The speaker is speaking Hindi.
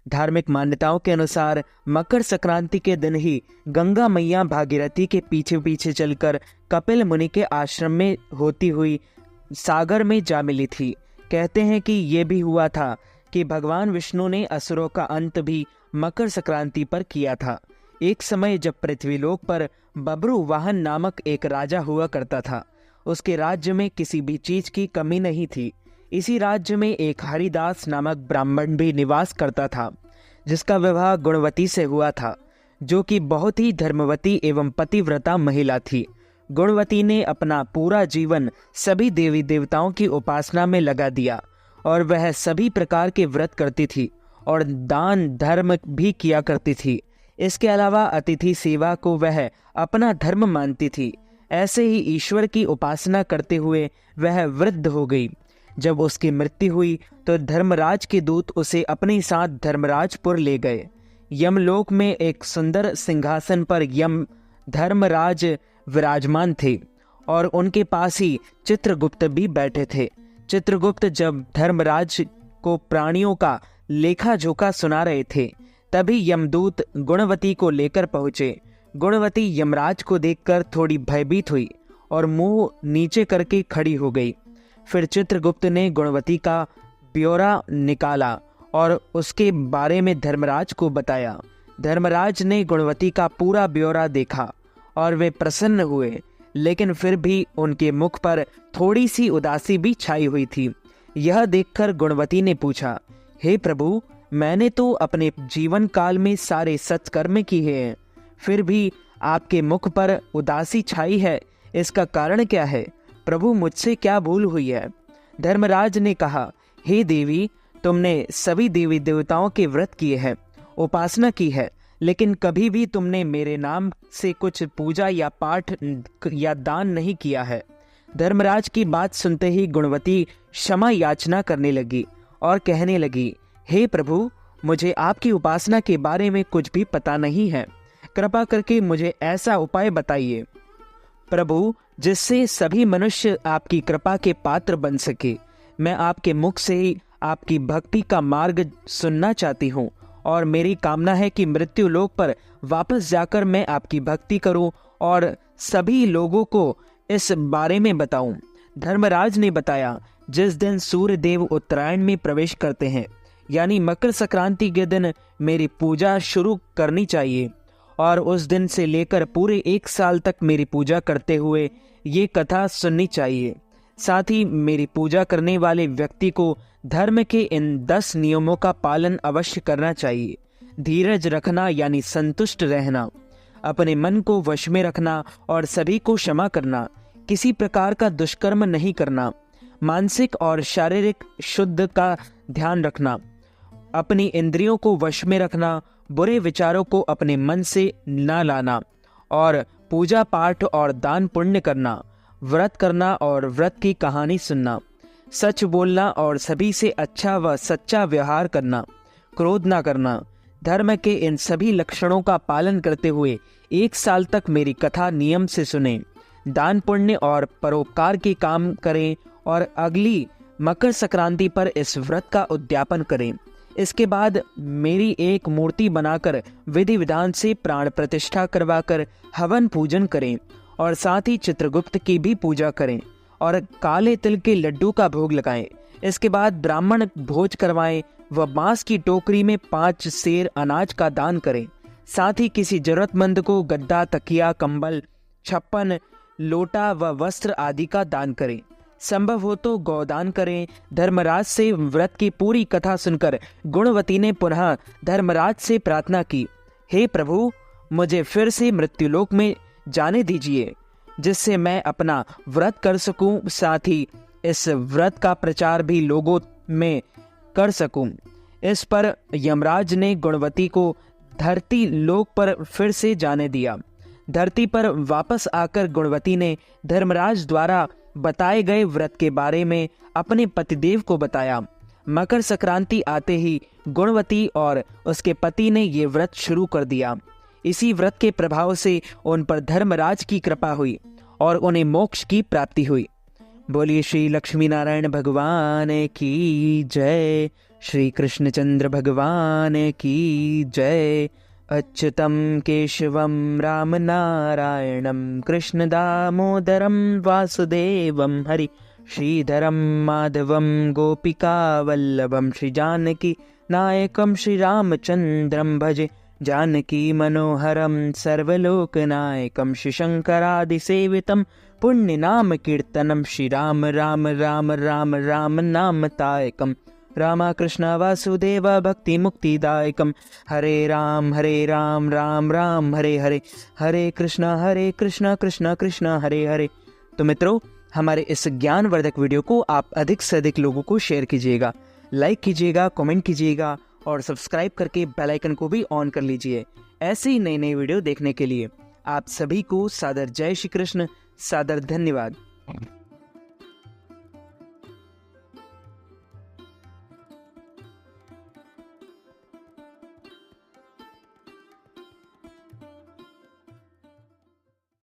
धार्मिक मान्यताओं के अनुसार मकर संक्रांति के दिन ही गंगा मैया भागीरथी के पीछे पीछे चलकर कपिल मुनि के आश्रम में होती हुई सागर में जा मिली थी। कहते हैं कि ये भी हुआ था कि भगवान विष्णु ने असुरों का अंत भी मकर संक्रांति पर किया था। एक समय जब पृथ्वीलोक पर बब्रू वाहन नामक एक राजा हुआ करता था, उसके राज्य में किसी भी चीज की कमी नहीं थी। इसी राज्य में एक हरिदास नामक ब्राह्मण भी निवास करता था, जिसका विवाह गुणवती से हुआ था, जो कि बहुत ही धर्मवती एवं पतिव्रता महिला थी। गुणवती ने अपना पूरा जीवन सभी देवी देवताओं की उपासना में लगा दिया और वह सभी प्रकार के व्रत करती थी और दान धर्म भी किया करती थी। इसके अलावा अतिथि सेवा को वह अपना धर्म मानती थी। ऐसे ही ईश्वर की उपासना करते हुए वह वृद्ध हो गई। जब उसकी मृत्यु हुई तो धर्मराज के दूत उसे अपने साथ धर्मराजपुर ले गए। यमलोक में एक सुंदर सिंहासन पर यम धर्मराज विराजमान थे और उनके पास ही चित्रगुप्त भी बैठे थे। चित्रगुप्त जब धर्मराज को प्राणियों का लेखा जोखा सुना रहे थे, तभी यमदूत गुणवती को लेकर पहुंचे। गुणवती यमराज को देखकर थोड़ी भयभीत हुई और मुंह नीचे करके खड़ी हो गई। फिर चित्रगुप्त ने गुणवती का ब्यौरा निकाला और उसके बारे में धर्मराज को बताया। धर्मराज ने गुणवती का पूरा ब्यौरा देखा और वे प्रसन्न हुए, लेकिन फिर भी उनके मुख पर थोड़ी सी उदासी भी छाई हुई थी। यह देखकर गुणवती ने पूछा, हे प्रभु, मैंने तो अपने जीवन काल में सारे सत्कर्म किए हैं, फिर भी आपके मुख पर उदासी छाई है, इसका कारण क्या है? प्रभु, मुझसे क्या भूल हुई है? धर्मराज ने कहा, हे देवी, तुमने सभी देवी देवताओं के व्रत किए हैं, उपासना की है, लेकिन कभी भी तुमने मेरे नाम से कुछ पूजा या पाठ या दान नहीं किया है। धर्मराज की बात सुनते ही गुणवती क्षमा याचना करने लगी और कहने लगी, हे प्रभु, मुझे आपकी उपासना के बारे में कुछ भी पता नहीं है, कृपा करके मुझे ऐसा उपाय बताइए प्रभु, जिससे सभी मनुष्य आपकी कृपा के पात्र बन सके। मैं आपके मुख से ही आपकी भक्ति का मार्ग सुनना चाहती हूँ और मेरी कामना है कि मृत्यु लोक पर वापस जाकर मैं आपकी भक्ति करूं और सभी लोगों को इस बारे में बताऊं। धर्मराज ने बताया, जिस दिन सूर्य देव उत्तरायण में प्रवेश करते हैं, यानी मकर संक्रांति के दिन मेरी पूजा शुरू करनी चाहिए और उस दिन से लेकर पूरे 1 साल तक मेरी पूजा करते हुए ये कथा सुननी चाहिए। साथ ही मेरी पूजा करने वाले व्यक्ति को धर्म के इन 10 नियमों का पालन अवश्य करना चाहिए। धीरज रखना यानी संतुष्ट रहना, अपने मन को वश में रखना और सभी को क्षमा करना, किसी प्रकार का दुष्कर्म नहीं करना, मानसिक और शारीरिक शुद्ध का ध्यान रखना, अपनी इंद्रियों को वश में रखना, बुरे विचारों को अपने मन से न लाना और पूजा पाठ और दान पुण्य करना, व्रत करना और व्रत की कहानी सुनना, सच बोलना और सभी से अच्छा व सच्चा व्यवहार करना, क्रोध ना करना। धर्म के इन सभी लक्षणों का पालन करते हुए 1 साल तक मेरी कथा नियम से सुने, दान पुण्य और परोपकार के काम करें और अगली मकर संक्रांति पर इस व्रत का उद्यापन करें। इसके बाद मेरी एक मूर्ति बनाकर विधि विधान से प्राण प्रतिष्ठा करवाकर हवन पूजन करें और साथ ही चित्रगुप्त की भी पूजा करें और काले तिल के लड्डू का भोग लगाएं। इसके बाद ब्राह्मण भोज करवाएं व बांस की टोकरी में 5 सेर अनाज का दान करें। साथ ही किसी जरूरतमंद को गद्दा, तकिया, कंबल, छप्पन, लोटा व वस्त्र आदि का दान करें। संभव हो तो गौदान करें। धर्मराज से व्रत की पूरी कथा सुनकर गुणवती ने पुनः धर्मराज से प्रार्थना की, हे प्रभु, मुझे फिर से मृत्युलोक में जाने दीजिए, जिससे मैं अपना व्रत कर सकूं, साथ ही इस व्रत का प्रचार भी लोगों में कर सकूं। इस पर यमराज ने गुणवती को धरती लोक पर फिर से जाने दिया। धरती पर वापस आकर गुणवती ने धर्मराज द्वारा बताए गए व्रत के बारे में अपने पतिदेव को बताया। मकर संक्रांति आते ही गुणवती और उसके पति ने ये व्रत शुरू कर दिया। इसी व्रत के प्रभाव से उन पर धर्मराज की कृपा हुई और उन्हें मोक्ष की प्राप्ति हुई। बोलिए श्री लक्ष्मी नारायण भगवान की जय। श्री कृष्णचंद्र भगवान की जय। अच्युतं केशवं राम नारायणं कृष्ण दामोदरं वासुदेवं हरि श्रीधरं माधवं गोपिका वल्लभं श्री जानकी नायकं श्री रामचंद्रं भजे। जानकी मनोहरं सर्वलोकनायकं श्री शंकरादिसेवितं पुण्यनाम कीर्तनं श्री राम राम राम राम राम नामतायकं रामा कृष्ण वासुदेव भक्ति मुक्तिदायकं हरे राम राम राम हरे हरे हरे कृष्ण कृष्ण कृष्ण हरे हरे। तो मित्रों, हमारे इस ज्ञानवर्धक वीडियो को आप अधिक से अधिक लोगों को शेयर कीजिएगा, लाइक कीजिएगा, कमेंट कीजिएगा और सब्सक्राइब करके बेल आइकन को भी ऑन कर लीजिए ऐसे ही नई नई वीडियो देखने के लिए। आप सभी को सादर जय श्री कृष्ण, सादर धन्यवाद।